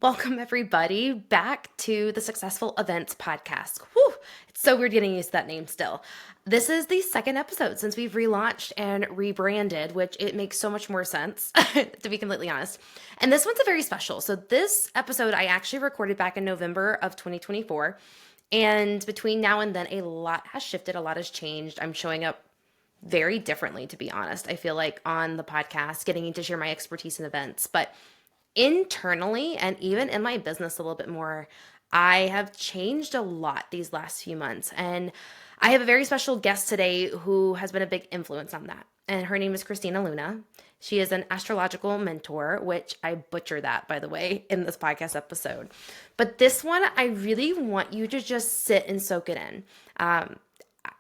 Welcome, everybody, back to the Successful Events Podcast. Whew, it's so weird getting used to that name still. This is the second episode since we've relaunched and rebranded, which it makes so much more sense, to be completely honest. And this one's a very special. So this episode I actually recorded back in November of 2024. And between now and then, a lot has shifted, a lot has changed. I'm showing up very differently, to be honest. I feel like on the podcast, getting to share my expertise in events. But internally and even in my business a little bit more, I have changed a lot these last few months. And I have a very special guest today who has been a big influence on that. And her name is Christina Luna. She is an astrological mentor, which I butcher that, by the way, in this podcast episode. But this one, I really want you to just sit and soak it in.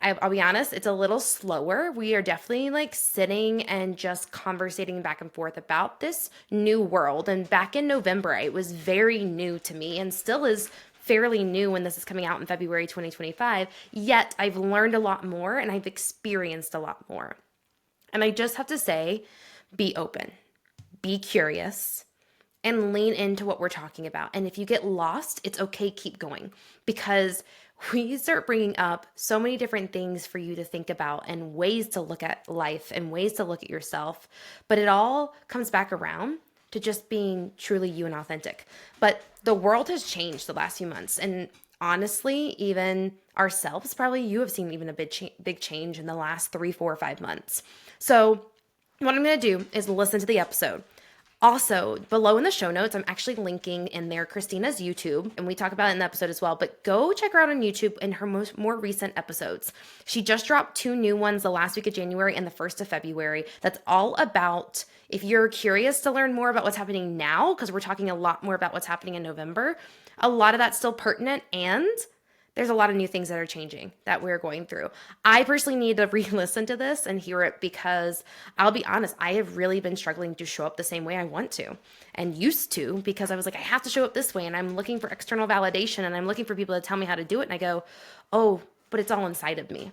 I'll be honest, it's a little slower. We are definitely like sitting and just conversating back and forth about this new world. And back in November, it was very new to me and still is fairly new when this is coming out in February 2025. Yet I've learned a lot more and I've experienced a lot more. And I just have to say, be open, be curious, and lean into what we're talking about. And if you get lost, it's okay, keep going, because we start bringing up so many different things for you to think about and ways to look at life and ways to look at yourself. But it all comes back around to just being truly you and authentic. But the world has changed the last few months. And honestly, even ourselves, probably you have seen even a big change in the last 3, 4, 5 months. So what I'm going to do is listen to the episode. Also, below in the show notes, I'm actually linking in there Christina's YouTube, and we talk about it in the episode as well, but go check her out on YouTube in her more recent episodes. She just dropped 2 new ones the last week of January and the 1st of February. That's all about, if you're curious to learn more about what's happening now, because we're talking a lot more about what's happening in November, a lot of that's still pertinent, and there's a lot of new things that are changing that we're going through. I personally need to re-listen to this and hear it because I'll be honest, I have really been struggling to show up the same way I want to and used to, because I was like, I have to show up this way and I'm looking for external validation and I'm looking for people to tell me how to do it. And I go, oh, but it's all inside of me.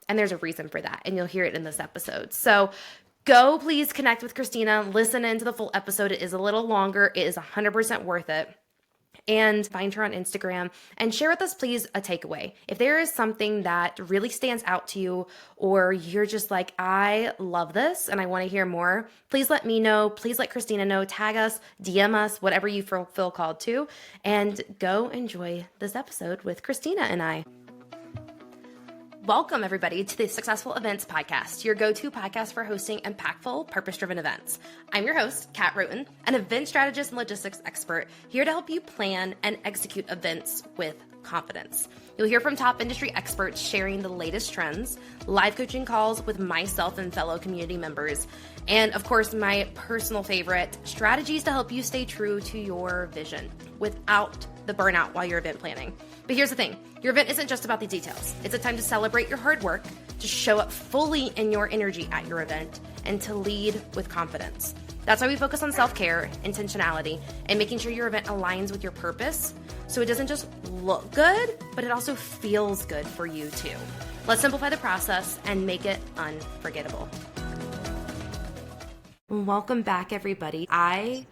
And there's a reason for that. And you'll hear it in this episode. So go please connect with Christina, listen into the full episode. It is a little longer. It is 100% worth it. And find her on Instagram and share with us, please, a takeaway. If there is something that really stands out to you, or you're just like, I love this and I want to hear more, please let me know. Please let Christina know. Tag us, DM us, whatever you feel called to, and go enjoy this episode with Christina and I. Welcome, everybody, to the Successful Events Podcast, your go-to podcast for hosting impactful, purpose-driven events. I'm your host, Kat Roten, an event strategist and logistics expert, here to help you plan and execute events with confidence. You'll hear from top industry experts sharing the latest trends, live coaching calls with myself and fellow community members, and of course, my personal favorite, strategies to help you stay true to your vision without the burnout while you're event planning. But here's the thing, your event isn't just about the details. It's a time to celebrate your hard work, to show up fully in your energy at your event, and to lead with confidence. That's why we focus on self-care, intentionality, and making sure your event aligns with your purpose, so it doesn't just look good, but it also feels good for you too. Let's simplify the process and make it unforgettable. Welcome back, everybody. I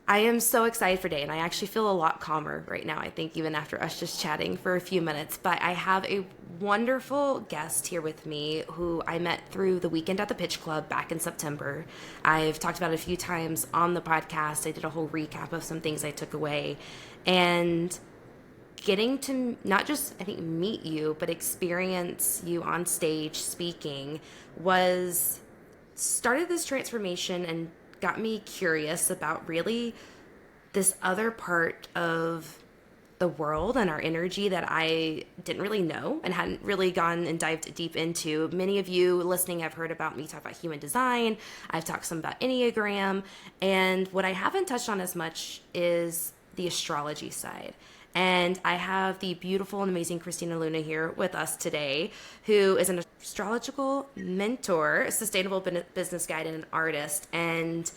am so excited for today, and I actually feel a lot calmer right now, I think, even after us just chatting for a few minutes. But I have a wonderful guest here with me who I met through the Weekend at the Pitch Club back in September. I've talked about it a few times on the podcast. I did a whole recap of some things I took away. And getting to not just, I think, meet you, but experience you on stage speaking started this transformation and got me curious about really this other part of the world and our energy that I didn't really know and hadn't really gone and dived deep into. Many of you listening have heard about me talk about human design. I've talked some about Enneagram. And what I haven't touched on as much is the astrology side. And I have the beautiful and amazing Christina Luna here with us today, who is an astrological mentor, a sustainable business guide, and an artist. And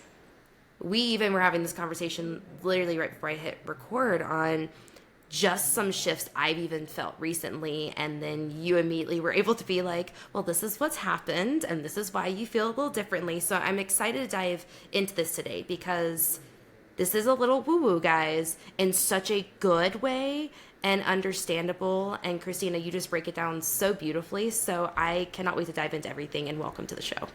we even were having this conversation literally right before I hit record on just some shifts I've even felt recently. And then you immediately were able to be like, well, this is what's happened and this is why you feel a little differently. So I'm excited to dive into this today because This is a little woo woo, guys, in such a good way and understandable. And Christina, you just break it down so beautifully. So I cannot wait to dive into everything, and welcome to the show.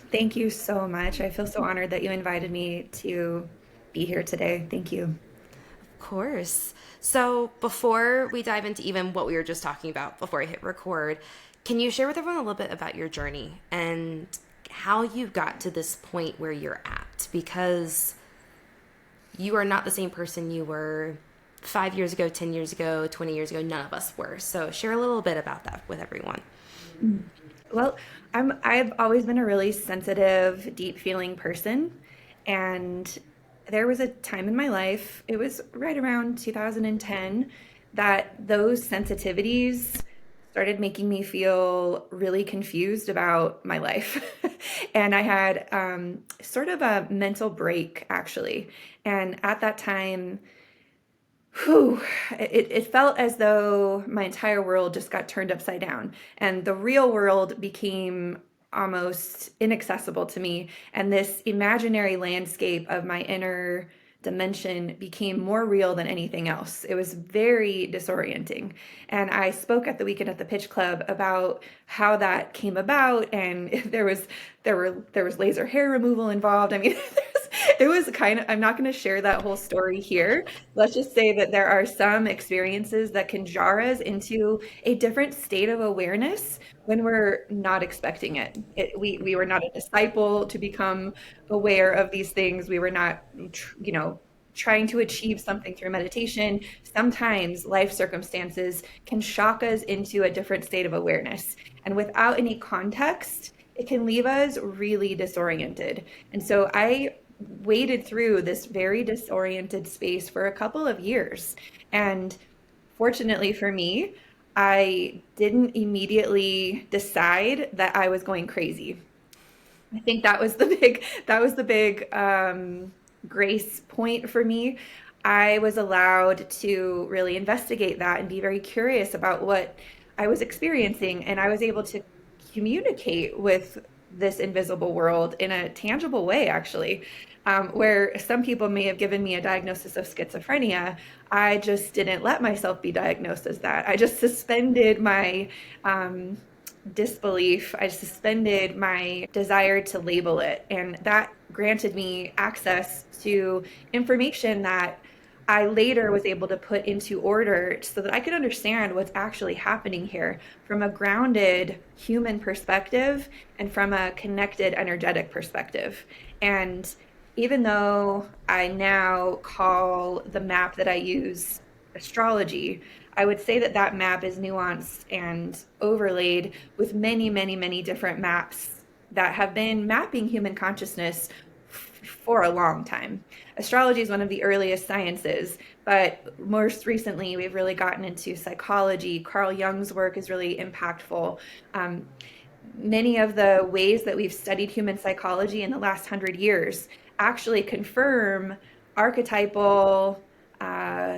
Thank you so much. I feel so honored that you invited me to be here today. Thank you. Of course. So before we dive into even what we were just talking about before I hit record, can you share with everyone a little bit about your journey and how you got to this point where you're at? Because you are not the same person you were 5 years ago, 10 years ago, 20 years ago. None of us were. So share a little bit about that with everyone. Mm. Well, I've always been a really sensitive, deep feeling person. And there was a time in my life, it was right around 2010, that those sensitivities started making me feel really confused about my life. And I had sort of a mental break, actually. And at that time, whew, it felt as though my entire world just got turned upside down and the real world became almost inaccessible to me. And this imaginary landscape of my inner dimension became more real than anything else. It was very disorienting. And I spoke at the weekend at the Pitch Club about how that came about. And there was laser hair removal involved. I mean, it was kind of, I'm not going to share that whole story here. Let's just say that there are some experiences that can jar us into a different state of awareness when we're not expecting it. We were not a disciple to become aware of these things. We were not, trying to achieve something through meditation. Sometimes life circumstances can shock us into a different state of awareness. And without any context, it can leave us really disoriented. And so I waded through this very disoriented space for a couple of years. And fortunately for me, I didn't immediately decide that I was going crazy. I think that was the big grace point for me. I was allowed to really investigate that and be very curious about what I was experiencing, and I was able to communicate with this invisible world in a tangible way, actually. Where some people may have given me a diagnosis of schizophrenia, I just didn't let myself be diagnosed as that. I just suspended my um, disbelief. I suspended my desire to label it. And that granted me access to information that I later was able to put into order so that I could understand what's actually happening here from a grounded human perspective and from a connected energetic perspective. And even though I now call the map that I use astrology, I would say that that map is nuanced and overlaid with many, many, many different maps that have been mapping human consciousness for a long time. Astrology is one of the earliest sciences, but most recently we've really gotten into psychology. Carl Jung's work is really impactful. Um, Many of the ways that we've studied human psychology in the last 100 years actually confirm archetypal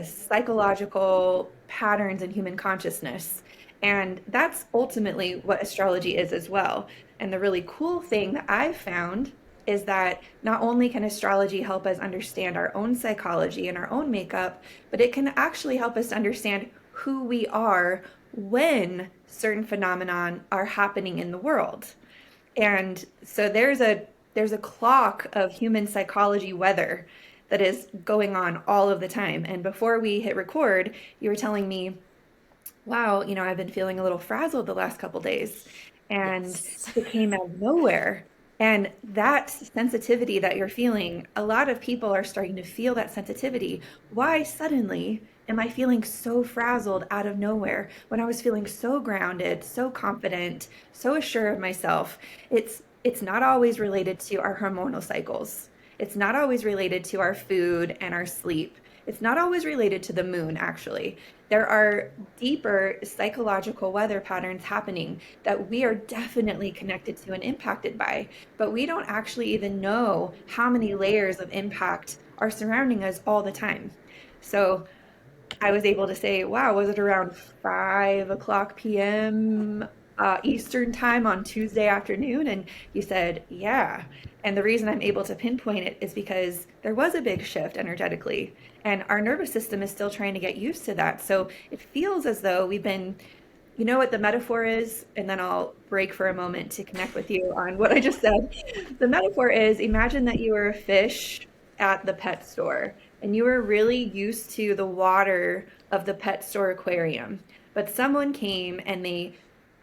psychological patterns in human consciousness. And that's ultimately what astrology is as well. And the really cool thing that I've found is that not only can astrology help us understand our own psychology and our own makeup, but it can actually help us understand who we are when certain phenomenon are happening in the world. And so there's a clock of human psychology weather that is going on all of the time. And before we hit record, you were telling me, wow, I've been feeling a little frazzled the last couple days. And Yes. it came out of nowhere. And that sensitivity that you're feeling, a lot of people are starting to feel that sensitivity. Why suddenly am I feeling so frazzled out of nowhere when I was feeling so grounded, so confident, so assured of myself? It's not always related to our hormonal cycles. It's not always related to our food and our sleep. It's not always related to the moon, actually. There are deeper psychological weather patterns happening that we are definitely connected to and impacted by, but we don't actually even know how many layers of impact are surrounding us all the time. So I was able to say, wow, was it around 5 o'clock p.m. Eastern time on Tuesday afternoon? And you said, yeah. And the reason I'm able to pinpoint it is because there was a big shift energetically, and our nervous system is still trying to get used to that. So it feels as though we've been, you know what the metaphor is? And then I'll break for a moment to connect with you on what I just said. The metaphor is, imagine that you were a fish at the pet store and you were really used to the water of the pet store aquarium. But someone came and they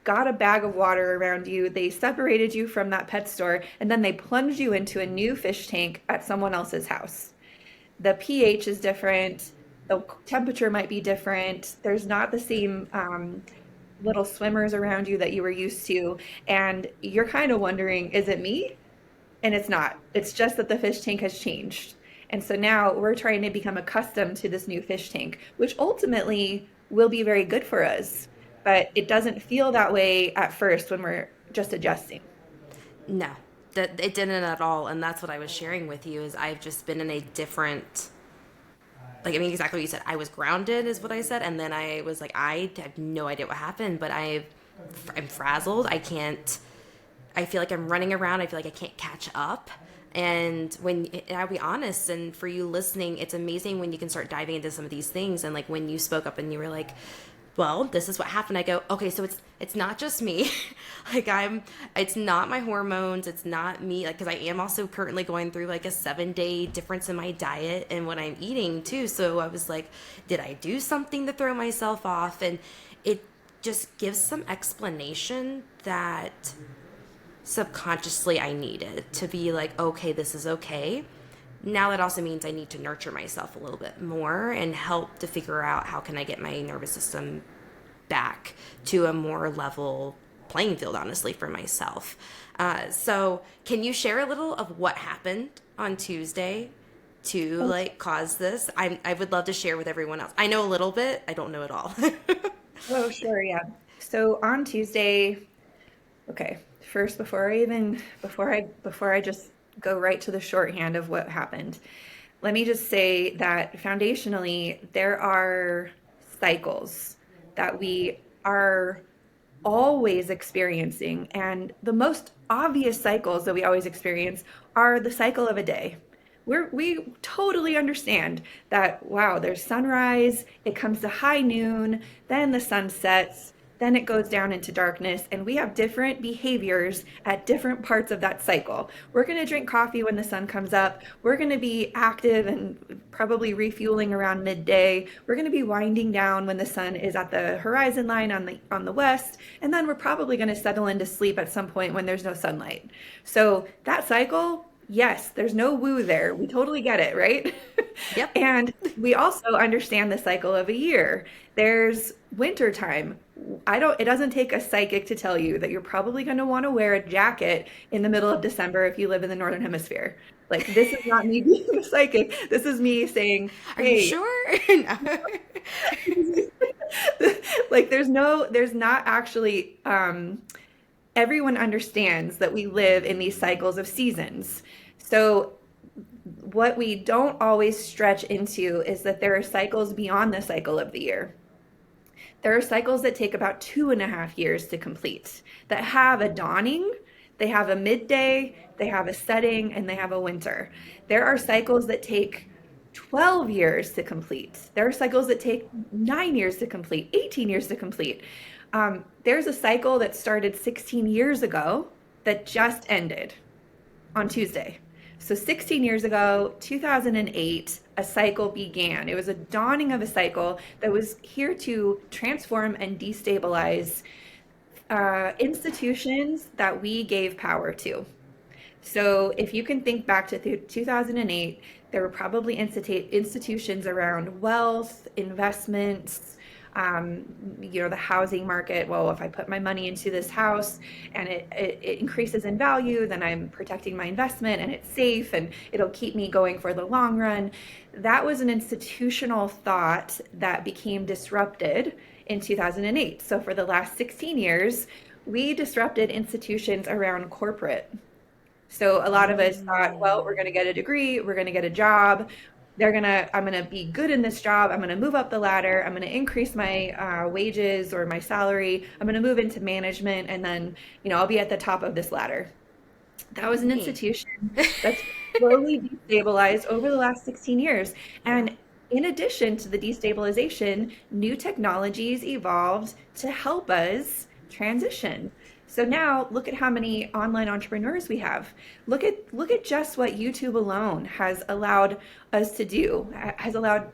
got a bag of water around you, they separated you from that pet store, and then they plunged you into a new fish tank at someone else's house. The pH is different, the temperature might be different, there's not the same little swimmers around you that you were used to, and you're kind of wondering, is it me? And it's not. It's just that the fish tank has changed. And so now we're trying to become accustomed to this new fish tank, which ultimately will be very good for us. But it doesn't feel that way at first when we're just adjusting. No, that it didn't at all, and that's what I was sharing with you. Is I've just been in a different, like, I mean, exactly what you said. I was grounded, is what I said, and then I was like, I have no idea what happened, but I'm frazzled. I can't. I feel like I'm running around. I feel like I can't catch up. And I'll be honest, and for you listening, it's amazing when you can start diving into some of these things. And like when you spoke up and you were like, well, this is what happened. I go, okay, so it's not just me. Like it's not my hormones. It's not me. Like, cause I am also currently going through like a 7-day difference in my diet and what I'm eating too. So I was like, did I do something to throw myself off? And it just gives some explanation that subconsciously I needed to be like, okay, this is okay. Now that also means I need to nurture myself a little bit more and help to figure out how can I get my nervous system back to a more level playing field, honestly, for myself. So can you share a little of what happened on Tuesday to like cause this? I would love to share with everyone else. I know a little bit. I don't know it all. Oh, sure, yeah. So on Tuesday, okay, first before I just go right to the shorthand of what happened, let me just say that foundationally there are cycles that we are always experiencing, and the most obvious cycles that we always experience are the cycle of a day. We totally understand that, wow, there's sunrise, it comes to high noon, then the sun sets, then it goes down into darkness, and we have different behaviors at different parts of that cycle. We're going to drink coffee when the sun comes up. We're going to be active and probably refueling around midday. We're going to be winding down when the sun is at the horizon line on the west, and then we're probably going to settle into sleep at some point when there's no sunlight. So that cycle, yes, there's no woo there. We totally get it, right? Yep. And we also understand the cycle of a year. There's winter time. It doesn't take a psychic to tell you that you're probably going to want to wear a jacket in the middle of December if you live in the Northern Hemisphere. Like, this is not me being a psychic. This is me saying, Are you hey, sure? No. like, there's not actually, everyone understands that we live in these cycles of seasons. So what we don't always stretch into is that there are cycles beyond the cycle of the year. There are cycles that take about 2.5 years to complete, that have a dawning, they have a midday, they have a setting, and they have a winter. There are cycles that take 12 years to complete. There are cycles that take 9 years to complete, 18 years to complete. There's a cycle that started 16 years ago that just ended on Tuesday. So 16 years ago, 2008, a cycle began. It was a dawning of a cycle that was here to transform and destabilize institutions that we gave power to. So if you can think back to 2008, there were probably institutions around wealth, investments, the housing market. Well, if I put my money into this house and it increases in value, then I'm protecting my investment and it's safe and it'll keep me going for the long run. That was an institutional thought that became disrupted in 2008. So for the last 16 years, we disrupted institutions around corporate. So a lot of us thought, well, we're going to get a degree, we're going to get a job, I'm gonna be good in this job. I'm gonna move up the ladder. I'm gonna increase my wages or my salary. I'm gonna move into management, and then, I'll be at the top of this ladder. That was an Neat. institution that's slowly destabilized over the last 16 years. Yeah. And in addition to the destabilization, new technologies evolved to help us transition. So now look at how many online entrepreneurs we have. Look at just what YouTube alone has allowed us to do, has allowed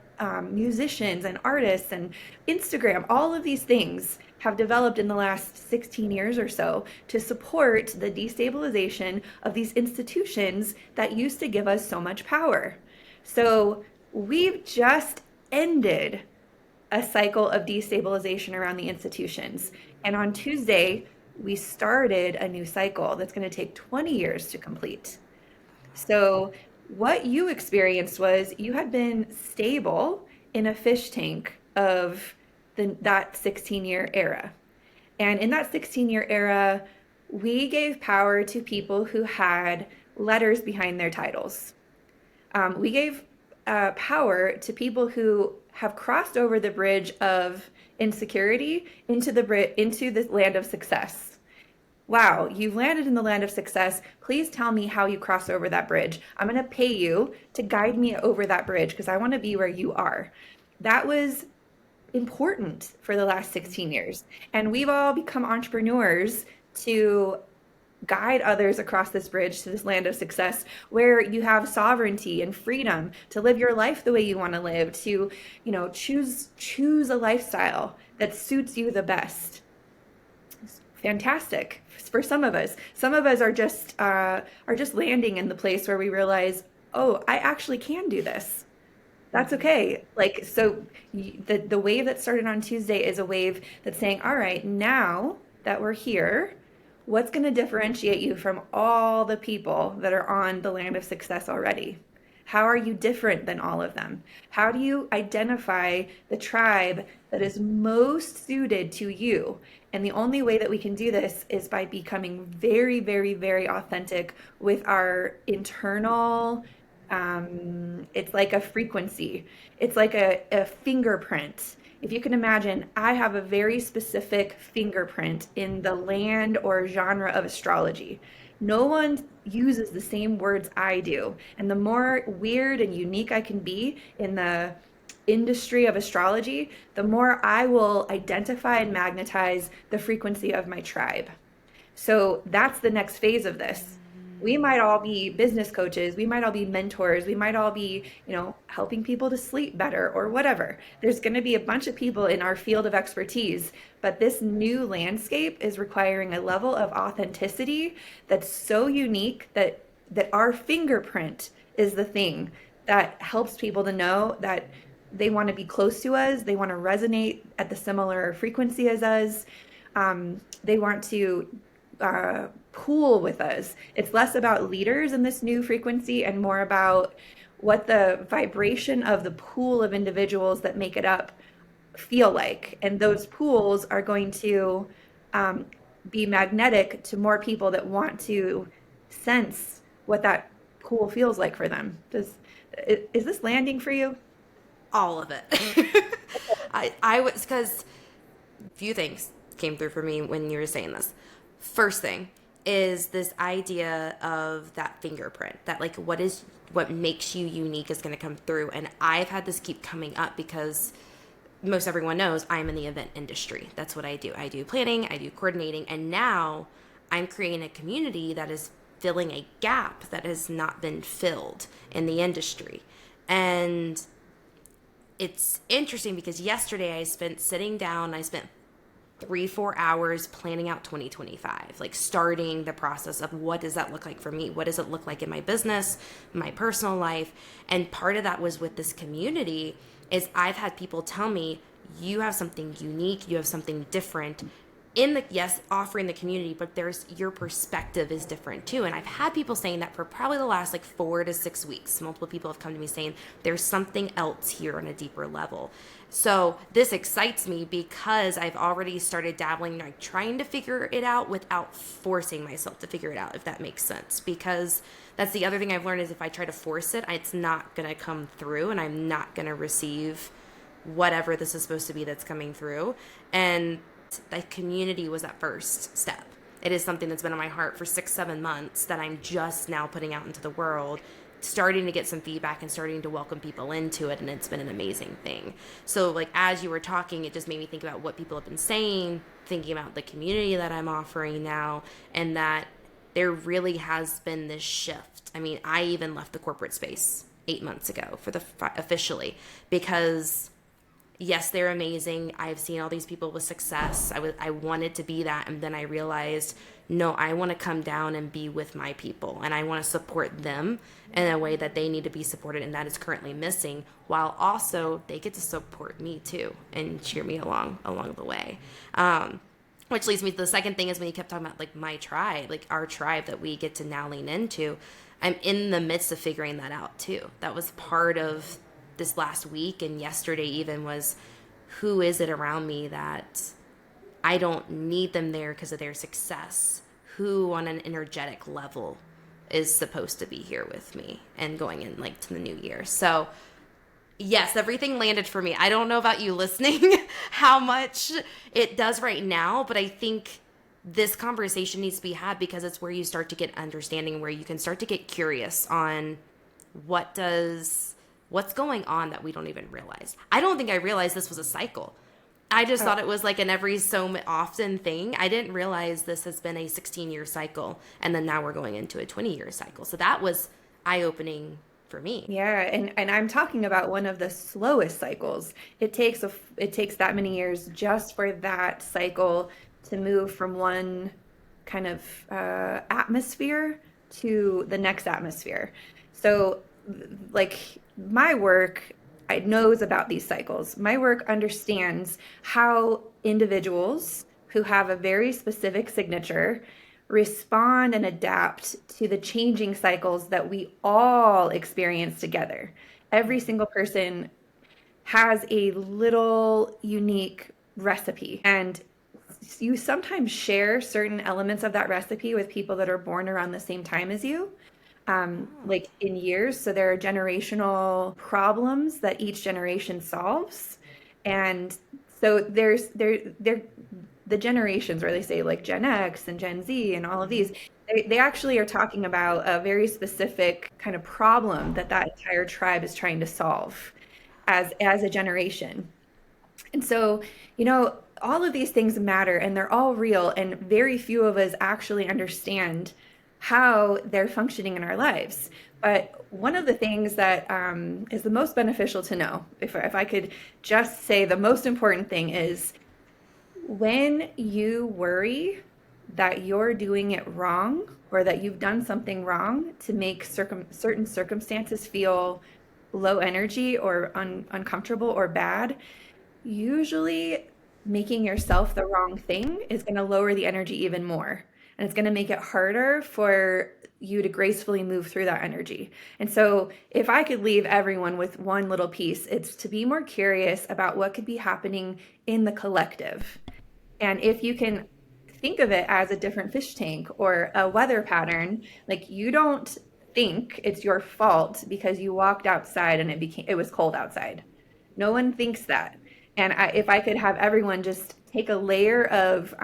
musicians and artists and Instagram, all of these things have developed in the last 16 years or so to support the destabilization of these institutions that used to give us so much power. So we've just ended a cycle of destabilization around the institutions. And on Tuesday, we started a new cycle that's going to take 20 years to complete. So, what you experienced was you had been stable in a fish tank of that 16-year era. And in that 16-year era, we gave power to people who had letters behind their titles. We gave power to people who have crossed over the bridge of insecurity into the land of success. Wow, you've landed in the land of success. Please tell me how you cross over that bridge. I'm going to pay you to guide me over that bridge because I want to be where you are. That was important for the last 16 years. And we've all become entrepreneurs to guide others across this bridge to this land of success where you have sovereignty and freedom to live your life the way you want to live, to, choose a lifestyle that suits you the best. Fantastic for some of us. Some of us are just landing in the place where we realize, oh, I actually can do this. That's okay. Like, so the wave that started on Tuesday is a wave that's saying, all right, now that we're here, what's going to differentiate you from all the people that are on the land of success already? How are you different than all of them? How do you identify the tribe that is most suited to you? And the only way that we can do this is by becoming very, very, very authentic with our internal, it's like a frequency. It's like a fingerprint. If you can imagine, I have a very specific fingerprint in the land or genre of astrology. No one uses the same words I do. And the more weird and unique I can be in the industry of astrology, the more I will identify and magnetize the frequency of my tribe. So that's the next phase of this. We might all be business coaches, we might all be mentors, we might all be, helping people to sleep better or whatever. There's going to be a bunch of people in our field of expertise, but this new landscape is requiring a level of authenticity that's so unique that our fingerprint is the thing that helps people to know that they want to be close to us, they want to resonate at the similar frequency as us, they want to pool with us. It's less about leaders in this new frequency and more about what the vibration of the pool of individuals that make it up feel like. And those pools are going to be magnetic to more people that want to sense what that pool feels like for them. Is this landing for you? All of it. I was, because few things came through for me when you were saying this. First thing is this idea of that fingerprint, that like what makes you unique is going to come through. And I've had this keep coming up because most everyone knows I'm in the event industry. That's what I do. I do planning, I do coordinating, and now I'm creating a community that is filling a gap that has not been filled in the industry. And it's interesting because yesterday I spent 3-4 hours planning out 2025, like starting the process of what does that look like for me? What does it look like in my business, my personal life? And part of that was with this community is I've had people tell me, you have something unique, you have something different in the, yes, offering the community, but your perspective is different too. And I've had people saying that for probably the last like 4 to 6 weeks. Multiple people have come to me saying there's something else here on a deeper level. So this excites me because I've already started dabbling, like trying to figure it out without forcing myself to figure it out, if that makes sense. Because That's the other thing I've learned is if I try to force it, it's not going to come through, and I'm not going to receive whatever this is supposed to be that's coming through. And the community was that first step. It is something that's been on my heart for 6-7 months that I'm just now putting out into the world, starting to get some feedback and starting to welcome people into it, and it's been an amazing thing. So like as you were talking, it just made me think about what people have been saying, thinking about the community that I'm offering now, and that there really has been this shift. I mean, I even left the corporate space 8 months ago for the officially, because yes, they're amazing. I've seen all these people with success. I wanted to be that. And then I realized, no, I want to come down and be with my people. And I want to support them in a way that they need to be supported. And that is currently missing, while also they get to support me too and cheer me along the way. Which leads me to the second thing is when you kept talking about like my tribe, like our tribe that we get to now lean into. I'm in the midst of figuring that out too. That was part of this last week and yesterday even, was who is it around me that I don't need them there because of their success? Who on an energetic level is supposed to be here with me and going in like to the new year? So yes, everything landed for me. I don't know about you listening, how much it does right now, but I think this conversation needs to be had because it's where you start to get understanding, where you can start to get curious on what's going on that we don't even realize. I don't think I realized this was a cycle. I just thought it was like an every so often thing. I didn't realize this has been a 16-year cycle, and then now we're going into a 20-year cycle. So that was eye-opening for me. Yeah, and I'm talking about one of the slowest cycles. It takes that many years just for that cycle to move from one kind of atmosphere to the next atmosphere. So like my work, I knows about these cycles. My work understands how individuals who have a very specific signature respond and adapt to the changing cycles that we all experience together. Every single person has a little unique recipe, and you sometimes share certain elements of that recipe with people that are born around the same time as you, like in years. So there are generational problems that each generation solves. And so there the generations where they say like Gen X and Gen Z and all of these, they actually are talking about a very specific kind of problem that entire tribe is trying to solve as a generation. And so, all of these things matter and they're all real, and very few of us actually understand how they're functioning in our lives. But one of the things that is the most beneficial to know, if I could just say the most important thing, is when you worry that you're doing it wrong or that you've done something wrong to make certain circumstances feel low energy or uncomfortable or bad, usually making yourself the wrong thing is going to lower the energy even more. And it's going to make it harder for you to gracefully move through that energy. And so if I could leave everyone with one little piece, it's to be more curious about what could be happening in the collective. And if you can think of it as a different fish tank or a weather pattern, like you don't think it's your fault because you walked outside and it was cold outside. No one thinks that. And if I could have everyone just take a layer of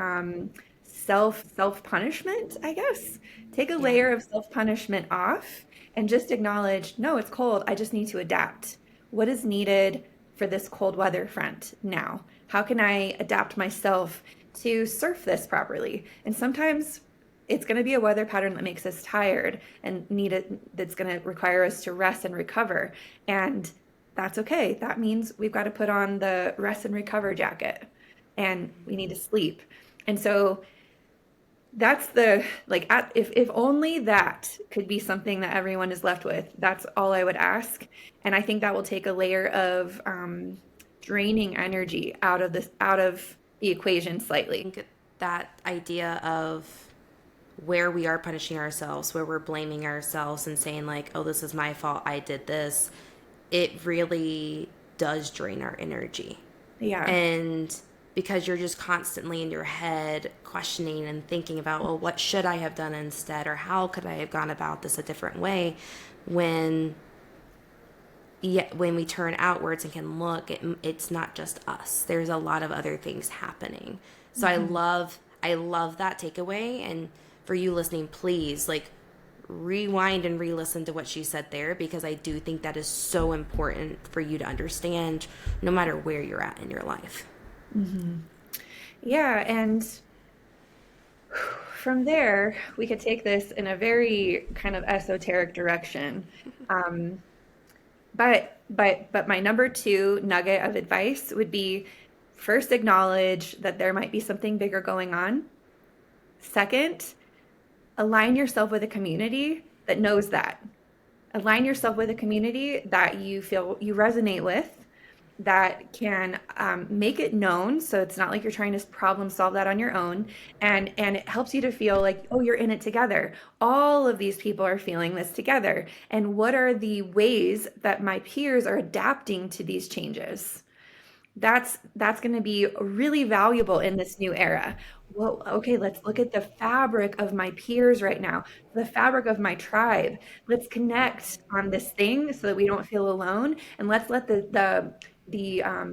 self punishment, I guess, take a layer of self punishment off and just acknowledge, no, it's cold. I just need to adapt. What is needed for this cold weather front now? How can I adapt myself to surf this properly? And sometimes it's going to be a weather pattern that makes us tired and that's going to require us to rest and recover. And that's okay. That means we've got to put on the rest and recover jacket and we need to sleep. And so that's if only that could be something that everyone is left with, that's all I would ask. And I think that will take a layer of draining energy out of the equation slightly. I think that idea of where we are punishing ourselves, where we're blaming ourselves and saying like, oh, this is my fault, I did this, it really does drain our energy. Yeah. And because you're just constantly in your head questioning and thinking about, well, what should I have done instead, or how could I have gone about this a different way, when when we turn outwards and can look, it's not just us. There's a lot of other things happening. So Mm-hmm. I love that takeaway. And for you listening, please like rewind and re-listen to what she said there, because I do think that is so important for you to understand no matter where you're at in your life. Mm-hmm. Yeah, and from there, we could take this in a very kind of esoteric direction. Um, but my number two nugget of advice would be, first, acknowledge that there might be something bigger going on. Second, align yourself with a community that knows that. Align yourself with a community that you feel you resonate with, that can make it known, so it's not like you're trying to problem solve that on your own, and it helps you to feel like, oh, you're in it together. All of these people are feeling this together, and what are the ways that my peers are adapting to these changes? That's going to be really valuable in this new era. Well, okay, let's look at the fabric of my peers right now, the fabric of my tribe. Let's connect on this thing so that we don't feel alone, and let's let the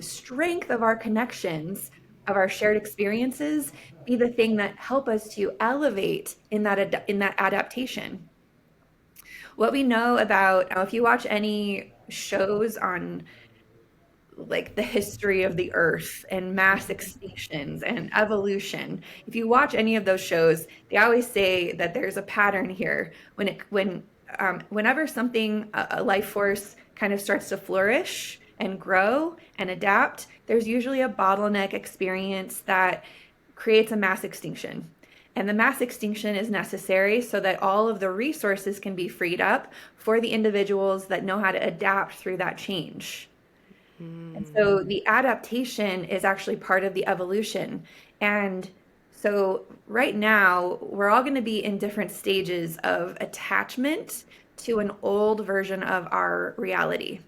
strength of our connections, of our shared experiences, be the thing that help us to elevate in that adaptation. What we know about, if you watch any shows on like the history of the earth and mass extinctions and evolution, if you watch any of those shows, they always say that there's a pattern here. Whenever something, a life force, kind of starts to flourish and grow and adapt, there's usually a bottleneck experience that creates a mass extinction. And the mass extinction is necessary so that all of the resources can be freed up for the individuals that know how to adapt through that change. And so the adaptation is actually part of the evolution. And so right now, we're all going to be in different stages of attachment to an old version of our reality,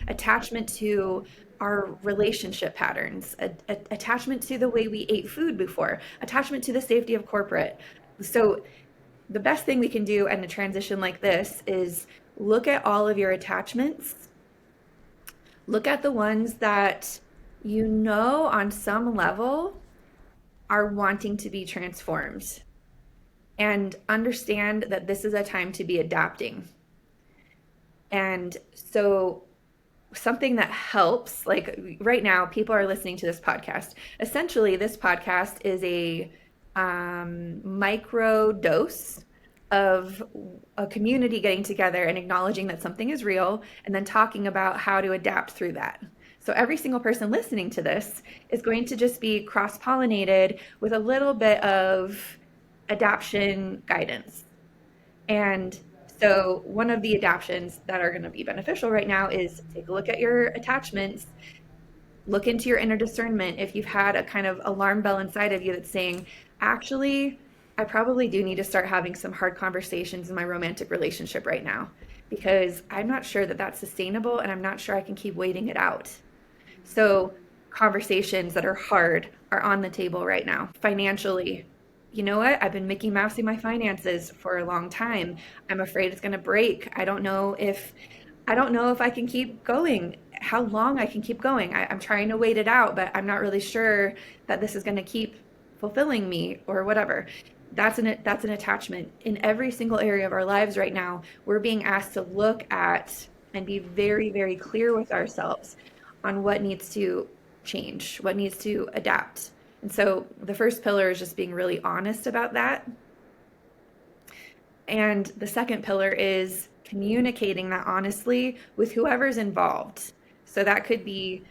attachment to our relationship patterns, attachment to the way we ate food before, attachment to the safety of corporate. So the best thing we can do in a transition like this is look at all of your attachments. Look at the ones that you know on some level are wanting to be transformed, and understand that this is a time to be adapting. And so, something that helps, like right now, people are listening to this podcast. Essentially, this podcast is a micro dose of a community getting together and acknowledging that something is real, and then talking about how to adapt through that. So every single person listening to this is going to just be cross-pollinated with a little bit of adaption guidance. And so one of the adaptions that are going to be beneficial right now is take a look at your attachments, look into your inner discernment. If you've had a kind of alarm bell inside of you that's saying, actually, I probably do need to start having some hard conversations in my romantic relationship right now, because I'm not sure that that's sustainable, and I'm not sure I can keep waiting it out. So conversations that are hard are on the table right now. Financially, you know what? I've been Mickey Mousing my finances for a long time. I'm afraid it's going to break. I don't know if I can keep going, how long I can keep going. I'm trying to wait it out, but I'm not really sure that this is going to keep fulfilling me or whatever. That's an attachment. In every single area of our lives right now, we're being asked to look at and be very, very clear with ourselves on what needs to change, what needs to adapt. And so the first pillar is just being really honest about that. And the second pillar is communicating that honestly with whoever's involved. So that could be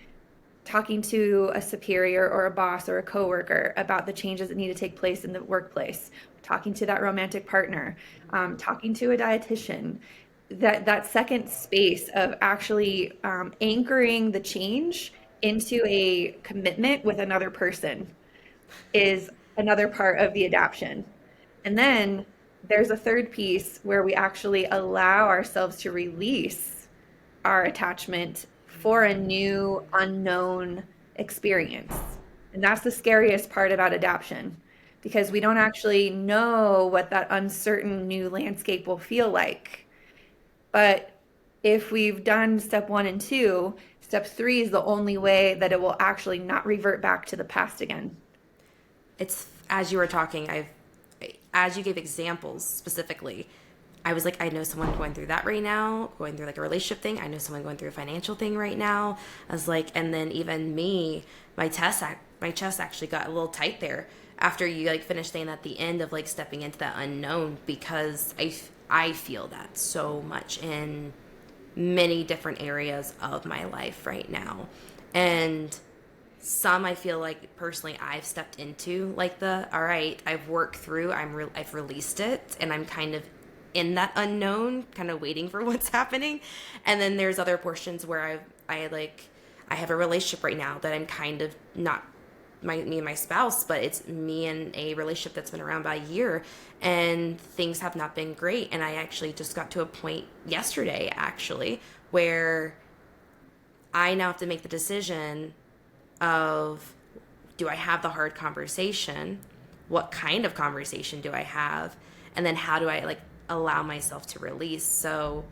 talking to a superior or a boss or a coworker about the changes that need to take place in the workplace, talking to that romantic partner, talking to a dietitian. That second space of actually anchoring the change into a commitment with another person is another part of the adaptation. And then there's a third piece where we actually allow ourselves to release our attachment for a new unknown experience. And that's the scariest part about adaptation because we don't actually know what that uncertain new landscape will feel like. But if we've done step one and two, step three is the only way that it will actually not revert back to the past again. It's as you were talking, as you gave examples specifically, I was like, I know someone going through that right now, going through like a relationship thing. I know someone going through a financial thing right now. I was like, and then even me, my chest actually got a little tight there after you like finished saying at the end of like stepping into that unknown, because I feel that so much in many different areas of my life right now. And some I feel like personally I've stepped into like the all right, I've worked through, I've released it, and I'm kind of in that unknown, kind of waiting for what's happening. And then there's other portions where I have a relationship right now that I'm kind of not me and my spouse, but it's me and a relationship that's been around about a year, and things have not been great. And I actually just got to a point yesterday actually where I now have to make the decision of, do I have the hard conversation? What kind of conversation do I have? And then how do I like allow myself to release? So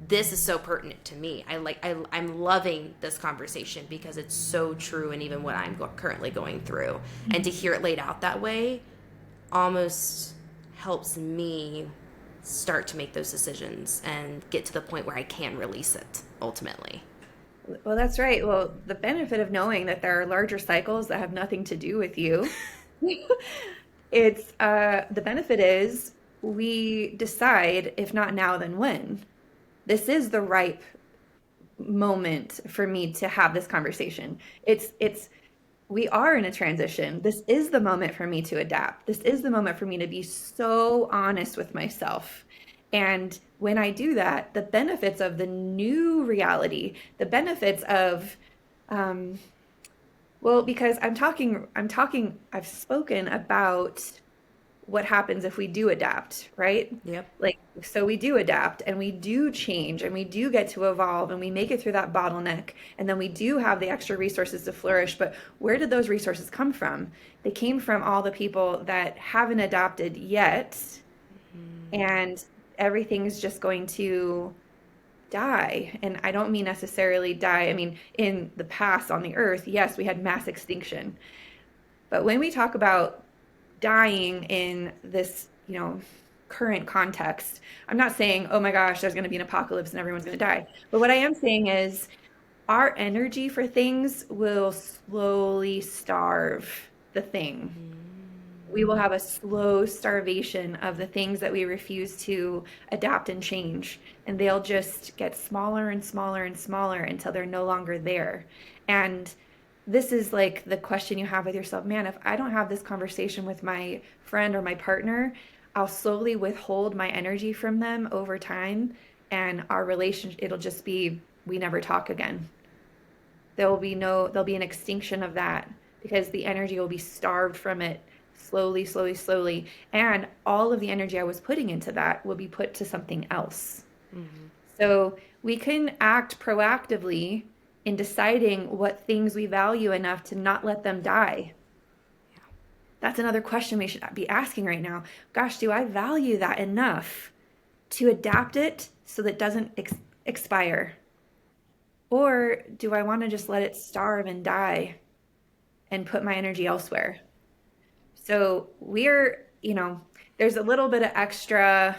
this is so pertinent to me. I'm loving this conversation because it's so true, and even what I'm currently going through, and to hear it laid out that way almost helps me start to make those decisions and get to the point where I can release it ultimately. Well, that's right. Well, the benefit of knowing that there are larger cycles that have nothing to do with you, it's the benefit is we decide, if not now, then when. This is the ripe moment for me to have this conversation. It's we are in a transition. This is the moment for me to adapt. This is the moment for me to be so honest with myself. And when I do that, the benefits of the new reality, the benefits of, well, because I've spoken about what happens if we do adapt, right? Yep. Like, so we do adapt and we do change and we do get to evolve and we make it through that bottleneck. And then we do have the extra resources to flourish. But where did those resources come from? They came from all the people that haven't adapted yet. And everything's just going to die. And I don't mean necessarily die. I mean, in the past on the earth, yes, we had mass extinction. But when we talk about dying in this, current context, I'm not saying, oh my gosh, there's going to be an apocalypse and everyone's going to die. But what I am saying is our energy for things will slowly starve the thing. We will have a slow starvation of the things that we refuse to adapt and change. And they'll just get smaller and smaller and smaller until they're no longer there. And this is like the question you have with yourself, man, if I don't have this conversation with my friend or my partner, I'll slowly withhold my energy from them over time. And our relationship, it'll just be, we never talk again. There'll be an extinction of that because the energy will be starved from it slowly, slowly, slowly. And all of the energy I was putting into that will be put to something else. Mm-hmm. So we can act proactively in deciding what things we value enough to not let them die. Yeah. That's another question we should be asking right now. Gosh, do I value that enough to adapt it so that it doesn't expire? Or do I want to just let it starve and die and put my energy elsewhere? So there's a little bit of extra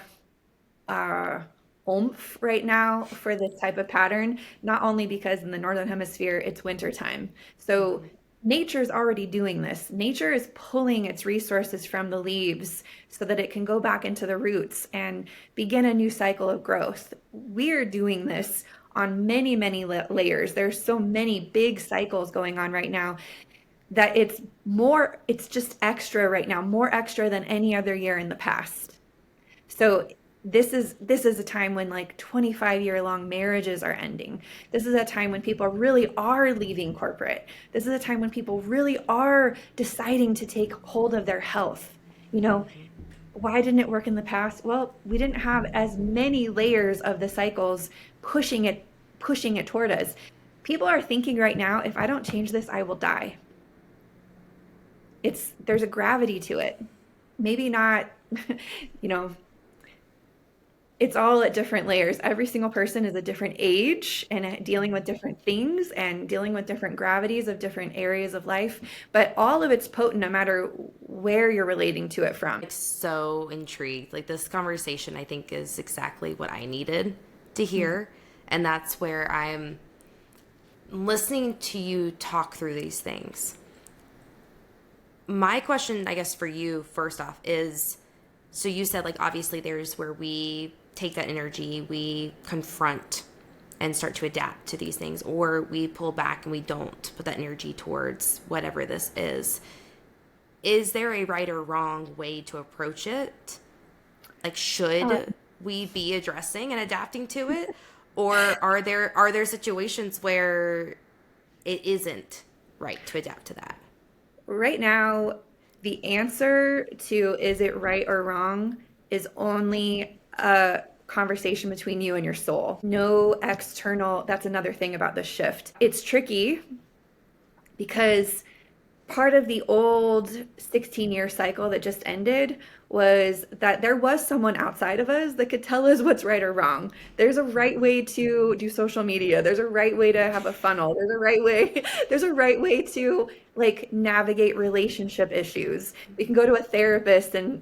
oomph right now for this type of pattern, not only because in the Northern Hemisphere, it's wintertime. So nature's already doing this. Nature is pulling its resources from the leaves so that it can go back into the roots and begin a new cycle of growth. We're doing this on many, many layers. There's so many big cycles going on right now that it's just extra right now, more extra than any other year in the past. So this is a time when like 25-year-long marriages are ending. This is a time when people really are leaving corporate. This is a time when people really are deciding to take hold of their health. Why didn't it work in the past? Well, we didn't have as many layers of the cycles pushing it toward us. People are thinking right now, if I don't change this, I will die. there's a gravity to it. Maybe not, you know, it's all at different layers. Every single person is a different age and dealing with different things and dealing with different gravities of different areas of life. But all of it's potent no matter where you're relating to it from. Like so intrigued. Like this conversation I think is exactly what I needed to hear. And that's where I'm listening to you talk through these things. My question, I guess, for you first off is, so you said like obviously there's where we take that energy, we confront and start to adapt to these things, or we pull back and we don't put that energy towards whatever this is. Is there a right or wrong way to approach it? Like, Uh, should we be addressing and adapting to it, or are there situations where it isn't right to adapt to that? right now, the answer to is it right or wrong is only a conversation between you and your soul. No external, that's another thing about the shift. It's tricky because part of the old 16-year cycle that just ended was that there was someone outside of us that could tell us what's right or wrong. There's a right way to do social media. There's a right way to have a funnel. There's a right way, there's a right way to like navigate relationship issues. We can go to a therapist and,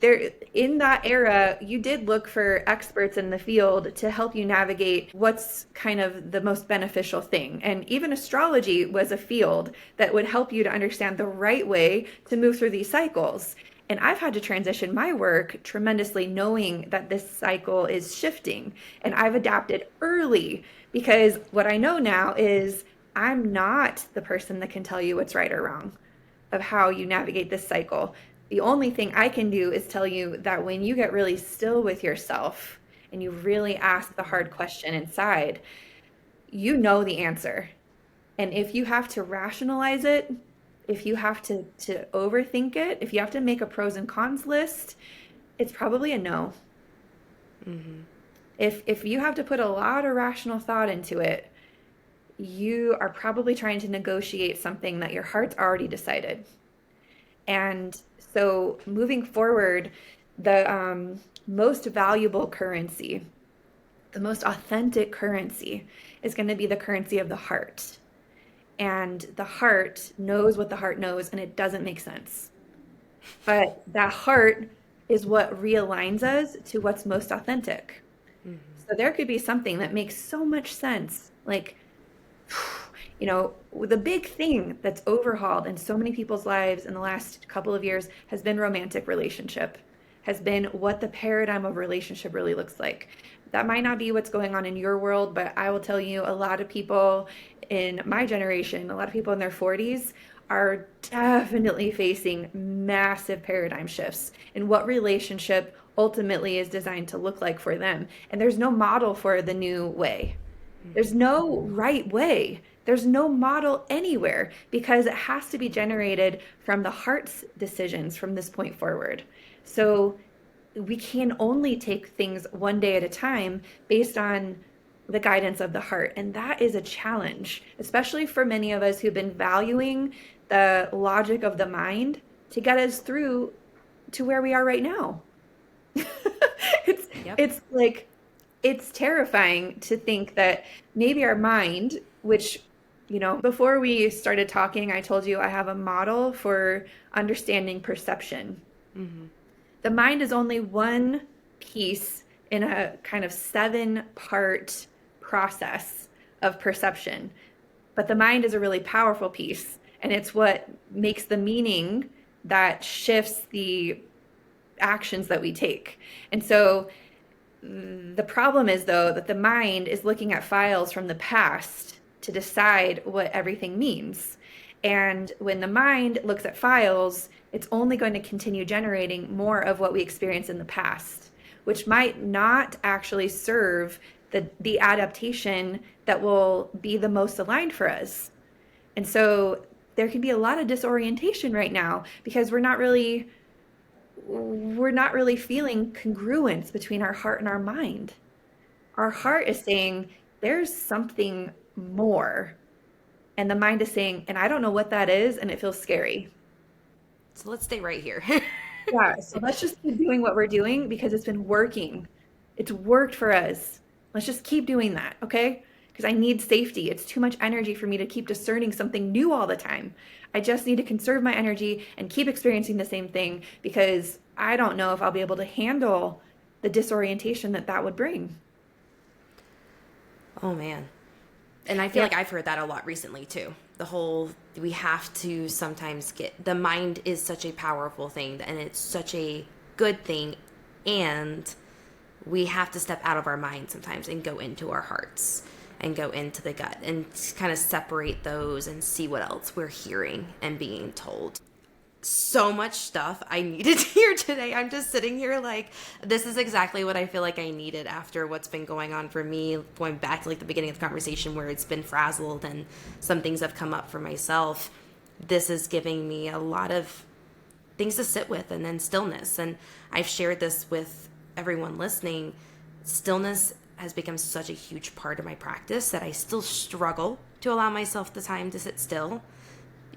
there in that era, you did look for experts in the field to help you navigate what's kind of the most beneficial thing. And even astrology was a field that would help you to understand the right way to move through these cycles. And I've had to transition my work tremendously knowing that this cycle is shifting. And I've adapted early because what I know now is I'm not the person that can tell you what's right or wrong of how you navigate this cycle. The only thing I can do is tell you that when you get really still with yourself and you really ask the hard question inside, you know the answer. And if you have to rationalize it, if you have to overthink it, if you have to make a pros and cons list, it's probably a no. Mm-hmm. If you have to put a lot of rational thought into it, you are probably trying to negotiate something that your heart's already decided. And so moving forward, the most valuable currency, the most authentic currency is going to be the currency of the heart. And the heart knows what the heart knows, and it doesn't make sense. But that heart is what realigns us to what's most authentic. Mm-hmm. So there could be something that makes so much sense. Like, the big thing that's overhauled in so many people's lives in the last couple of years has been romantic relationship, has been what the paradigm of relationship really looks like. That might not be what's going on in your world, but I will tell you a lot of people in my generation, a lot of people in their 40s are definitely facing massive paradigm shifts in what relationship ultimately is designed to look like for them. And there's no model for the new way. There's no right way. There's no model anywhere because it has to be generated from the heart's decisions from this point forward. So we can only take things one day at a time based on the guidance of the heart. And that is a challenge, especially for many of us who've been valuing the logic of the mind to get us through to where we are right now. it's Yep. it's like it's terrifying to think that maybe our mind, which, before we started talking, I told you I have a model for understanding perception. Mm-hmm. The mind is only one piece in a kind of 7-part process of perception. But the mind is a really powerful piece, and it's what makes the meaning that shifts the actions that we take. And so the problem is, though, that the mind is looking at files from the past to decide what everything means. And when the mind looks at files, it's only going to continue generating more of what we experienced in the past, which might not actually serve the adaptation that will be the most aligned for us. And so there can be a lot of disorientation right now because we're not really feeling congruence between our heart and our mind. Our heart is saying there's something more, and the mind is saying, and I don't know what that is, and it feels scary. So let's stay right here. Yeah, so let's just keep doing what we're doing because it's been working. It's worked for us. Let's just keep doing that, okay? Because I need safety. It's too much energy for me to keep discerning something new all the time. I just need to conserve my energy and keep experiencing the same thing because I don't know if I'll be able to handle the disorientation that that would bring. Oh man. And I feel Yeah. like I've heard that a lot recently too. The whole we have to sometimes get the mind is such a powerful thing and it's such a good thing, and we have to step out of our mind sometimes and go into our hearts and go into the gut and kind of separate those and see what else we're hearing and being told. So much stuff I needed to hear today. I'm just sitting here like, this is exactly what I feel like I needed after what's been going on for me, going back to like the beginning of the conversation where it's been frazzled and some things have come up for myself. This is giving me a lot of things to sit with, and then stillness. And I've shared this with everyone listening. Stillness has become such a huge part of my practice that I still struggle to allow myself the time to sit still.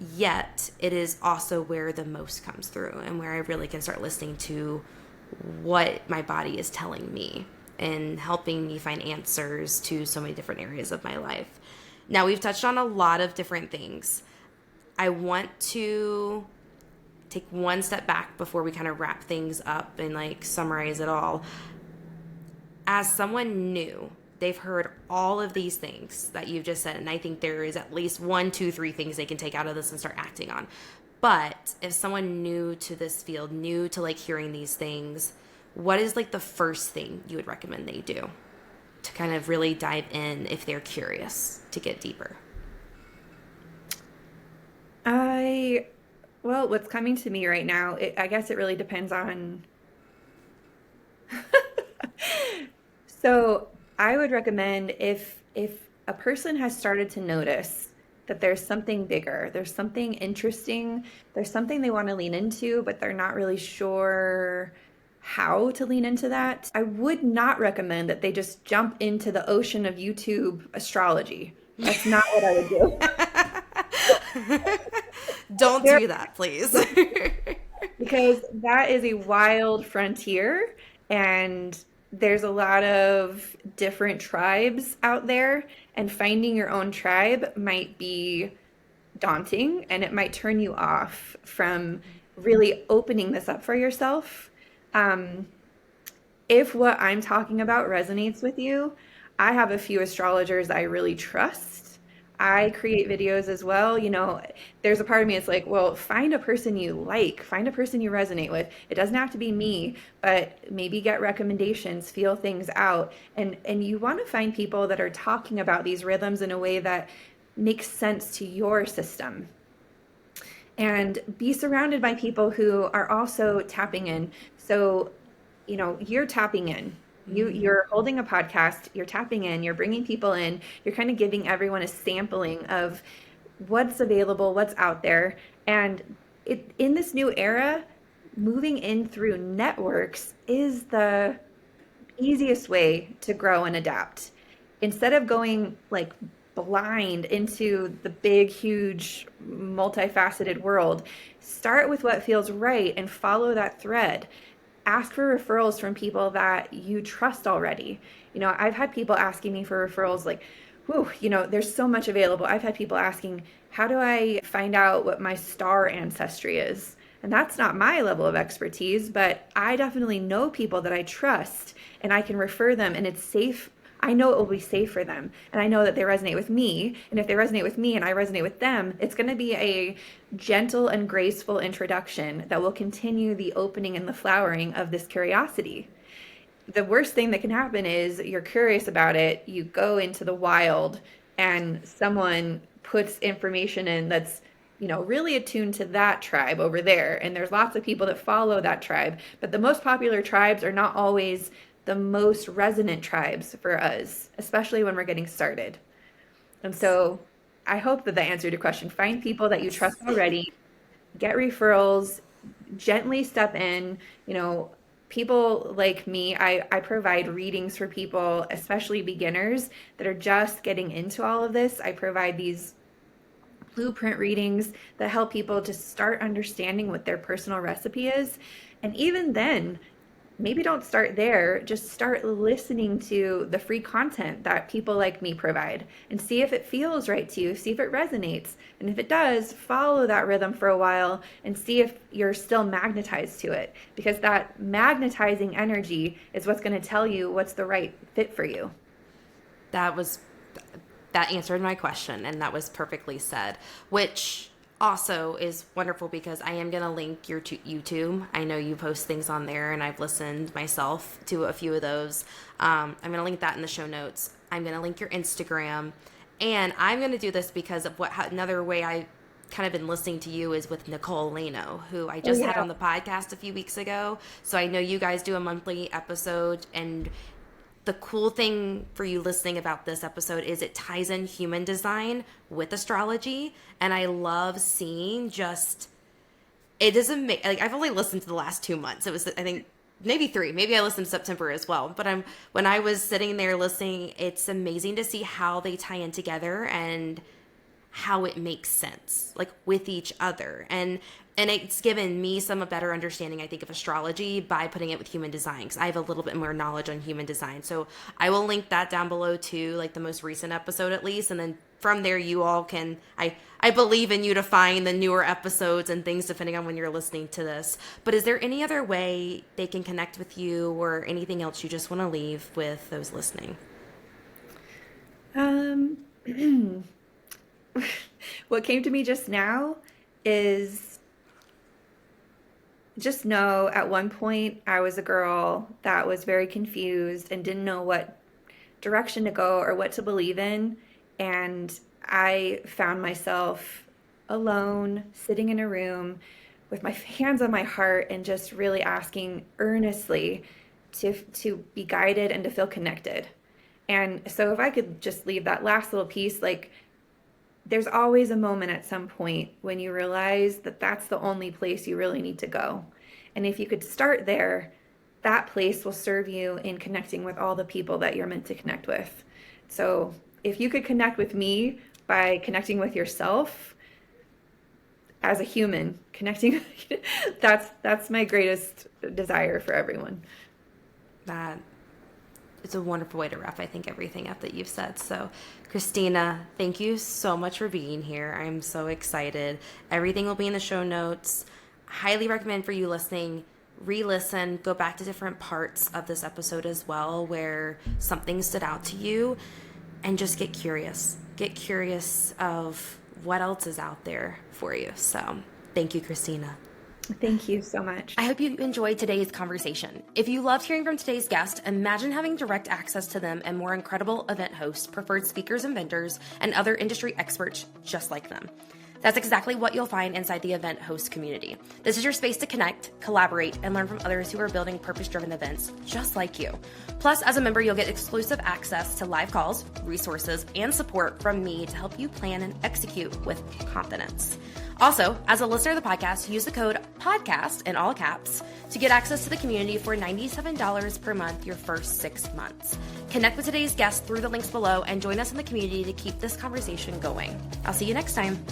Yet it is also where the most comes through and where I really can start listening to what my body is telling me and helping me find answers to so many different areas of my life. Now, we've touched on a lot of different things. I want to take one step back before we kind of wrap things up and like summarize it all. As someone new, they've heard all of these things that you've just said, and I think there is at least 1, 2, 3 things they can take out of this and start acting on. But if someone new to this field, new to like hearing these things, what is like the first thing you would recommend they do to kind of really dive in if they're curious to get deeper? I, well, what's coming to me right now, I guess it really depends on. So I would recommend if a person has started to notice that there's something bigger, there's something interesting, there's something they want to lean into, but they're not really sure how to lean into that, I would not recommend that they just jump into the ocean of YouTube astrology. That's not what I would do. Don't There, do that, please. because that is a wild frontier and there's a lot of different tribes out there, and finding your own tribe might be daunting and it might turn you off from really opening this up for yourself. Um, if what I'm talking about resonates with you, I have a few astrologers I really trust. I create videos as well. You know, there's a part of me that's like, well, find a person you like, find a person you resonate with. It doesn't have to be me, but maybe get recommendations, feel things out. And you want to find people that are talking about these rhythms in a way that makes sense to your system, and be surrounded by people who are also tapping in. So, you know, you're tapping in. You're holding a podcast, you're tapping in, you're bringing people in, you're kind of giving everyone a sampling of what's available, what's out there. And in this new era, moving in through networks is the easiest way to grow and adapt. Instead of going like blind into the big, huge, multifaceted world, start with what feels right and follow that thread. Ask for referrals from people that you trust already. You know, I've had people asking me for referrals like, whew, you know, there's so much available. I've had people asking, how do I find out what my star ancestry is? And that's not my level of expertise, but I definitely know people that I trust and I can refer them, and it's safe. I know it will be safe for them. And I know that they resonate with me. And if they resonate with me and I resonate with them, it's going to be a gentle and graceful introduction that will continue the opening and the flowering of this curiosity. The worst thing that can happen is you're curious about it, you go into the wild, and someone puts information in that's, you know, really attuned to that tribe over there. And there's lots of people that follow that tribe, but the most popular tribes are not always the most resonant tribes for us, especially when we're getting started. And so I hope that that answered your question. Find people that you trust Yes. already, get referrals, gently step in. You know, people like me, I provide readings for people, especially beginners that are just getting into all of this. I provide these blueprint readings that help people to start understanding what their personal recipe is. And even then, maybe don't start there, just start listening to the free content that people like me provide and see if it feels right to you, see if it resonates. And if it does, follow that rhythm for a while and see if you're still magnetized to it, because that magnetizing energy is what's going to tell you what's the right fit for you. That answered my question, and that was perfectly said, which also is wonderful because I am going to link your YouTube. I know you post things on there, and I've listened myself to a few of those. I'm going to link that in the show notes. I'm going to link your Instagram, and I'm going to do this because of another way I kind of been listening to you is with Nicole Lano, who I just had on the podcast a few weeks ago. So I know you guys do a monthly episode, and the cool thing for you listening about this episode is it ties in human design with astrology. And I love seeing it is amazing. Like, I've only listened to the last 2 months. It was, I think, maybe 3. Maybe I listened in September as well. But when I was sitting there listening, it's amazing to see how they tie in together and how it makes sense, like with each other. And it's given me a better understanding, I think, of astrology by putting it with human design, because I have a little bit more knowledge on human design. So I will link that down below too, like the most recent episode at least. And then from there, you all can, I believe in you to find the newer episodes and things depending on when you're listening to this. But is there any other way they can connect with you or anything else you just want to leave with those listening? What came to me just now is just know at one point I was a girl that was very confused and didn't know what direction to go or what to believe in. And I found myself alone, sitting in a room with my hands on my heart and just really asking earnestly to be guided and to feel connected. And so if I could just leave that last little piece, like, there's always a moment at some point when you realize that that's the only place you really need to go. And if you could start there, that place will serve you in connecting with all the people that you're meant to connect with. So if you could connect with me by connecting with yourself as a human, that's my greatest desire for everyone. That it's a wonderful way to wrap, I think, everything up that you've said. So, Christina, thank you so much for being here. I'm so excited. Everything will be in the show notes. Highly recommend for you listening, re-listen, go back to different parts of this episode as well where something stood out to you, and just get curious. Get curious of what else is out there for you. So, thank you, Christina. Thank you so much. I hope you enjoyed today's conversation. If you loved hearing from today's guest, imagine having direct access to them and more incredible event hosts, preferred speakers and vendors, and other industry experts just like them. That's exactly what you'll find inside the event host community. This is your space to connect, collaborate, and learn from others who are building purpose-driven events just like you. Plus, as a member, you'll get exclusive access to live calls, resources, and support from me to help you plan and execute with confidence. Also, as a listener of the podcast, use the code PODCAST in all caps to get access to the community for $97 per month your first 6 months. Connect with today's guest through the links below and join us in the community to keep this conversation going. I'll see you next time.